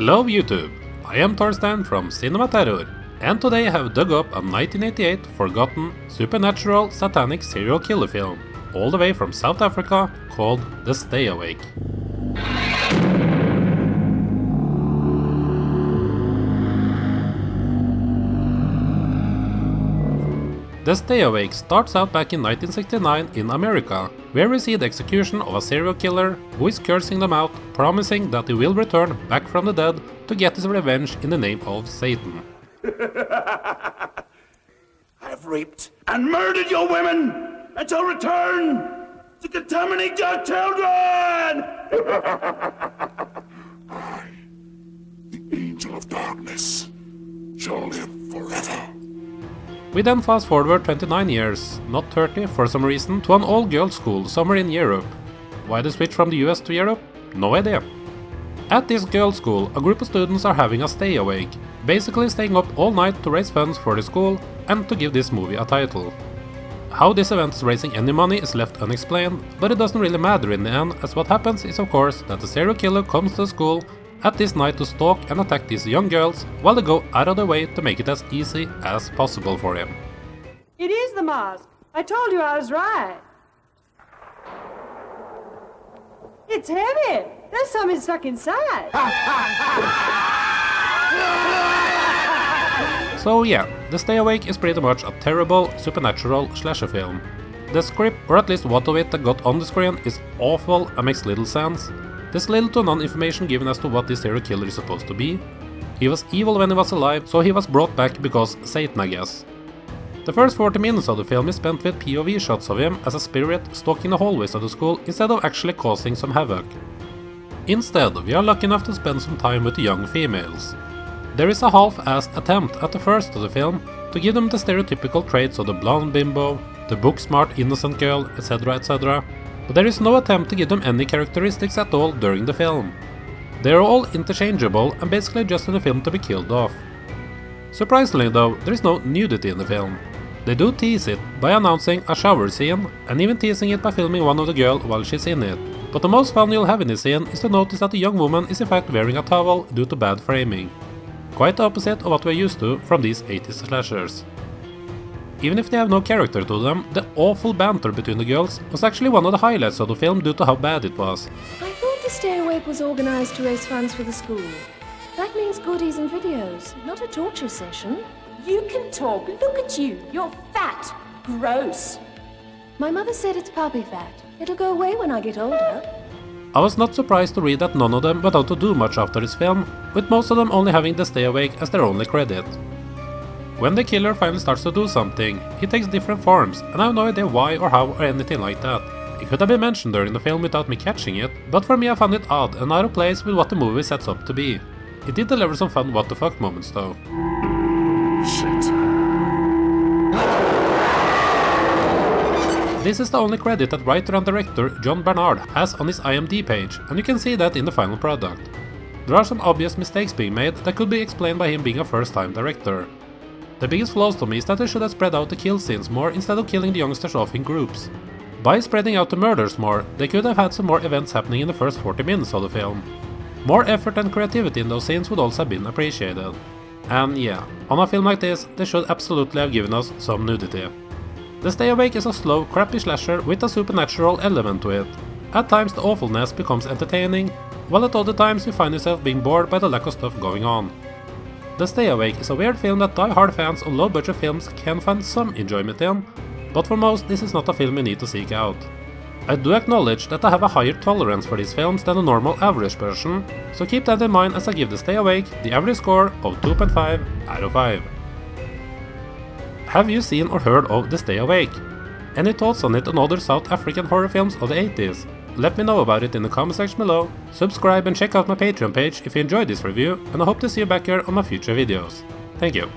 Hello YouTube, I am Torstein from Cinema Terror, and today I have dug up a 1988 forgotten, supernatural, satanic serial killer film, all the way from South Africa, called The Stay Awake. The Stay Awake starts out back in 1969 in America, where we see the execution of a serial killer who is cursing them out, promising that he will return back from the dead to get his revenge in the name of Satan. I've raped and murdered your women, and shall return to contaminate your children! I, the Angel of Darkness, shall live forever. We then fast forward 29 years, not 30 for some reason, to an all-girls school somewhere in Europe. Why the switch from the US to Europe? No idea. At this girls' school, a group of students are having a stay awake, basically staying up all night to raise funds for the school and to give this movie a title. How this event is raising any money is left unexplained, but it doesn't really matter in the end, as what happens is of course that the serial killer comes to the school at this night to stalk and attack these young girls, while they go out of their way to make it as easy as possible for him. It is the mask. I told you I was right. It's heavy. There's something stuck inside. So yeah, The Stay Awake is pretty much a terrible, supernatural slasher film. The script, or at least what of it that got on the screen, is awful and makes little sense. There's little to none information given as to what this serial killer is supposed to be. He was evil when he was alive, so he was brought back because Satan, I guess. The first 40 minutes of the film is spent with POV shots of him as a spirit stalking the hallways of the school instead of actually causing some havoc. Instead, we are lucky enough to spend some time with the young females. There is a half-assed attempt at the first of the film to give them the stereotypical traits of the blonde bimbo, the book-smart innocent girl, etc, etc, but there is no attempt to give them any characteristics at all during the film. They are all interchangeable and basically just in the film to be killed off. Surprisingly though, there is no nudity in the film. They do tease it by announcing a shower scene, and even teasing it by filming one of the girls while she's in it. But the most fun you'll have in this scene is to notice that the young woman is in fact wearing a towel due to bad framing. Quite the opposite of what we're used to from these 80s slashers. Even if they have no character to them, the awful banter between the girls was actually one of the highlights of the film due to how bad it was. I thought the Stay Awake was organised to raise funds for the school. That means goodies and videos, not a torture session. You can talk. Look at you. You're fat. Gross. My mother said it's puppy fat. It'll go away when I get older. I was not surprised to read that none of them went on to do much after this film, with most of them only having The Stay Awake as their only credit. When the killer finally starts to do something, he takes different forms, and I have no idea why or how or anything like that. It could have been mentioned during the film without me catching it, but for me I found it odd and out of place with what the movie sets up to be. It did deliver some fun what the fuck moments though. Shit. This is the only credit that writer and director John Bernard has on his IMDb page, and you can see that in the final product. There are some obvious mistakes being made that could be explained by him being a first-time director. The biggest flaws to me is that they should have spread out the kill scenes more instead of killing the youngsters off in groups. By spreading out the murders more, they could have had some more events happening in the first 40 minutes of the film. More effort and creativity in those scenes would also have been appreciated. And yeah, on a film like this, they should absolutely have given us some nudity. The Stay Awake is a slow, crappy slasher with a supernatural element to it. At times the awfulness becomes entertaining, while at other times you find yourself being bored by the lack of stuff going on. The Stay Awake is a weird film that die-hard fans of low-budget films can find some enjoyment in, but for most this is not a film you need to seek out. I do acknowledge that I have a higher tolerance for these films than a normal average person, so keep that in mind as I give The Stay Awake the average score of 2.5 out of 5. Have you seen or heard of The Stay Awake? Any thoughts on it and other South African horror films of the 80s? Let me know about it in the comment section below, subscribe and check out my Patreon page if you enjoyed this review, and I hope to see you back here on my future videos. Thank you.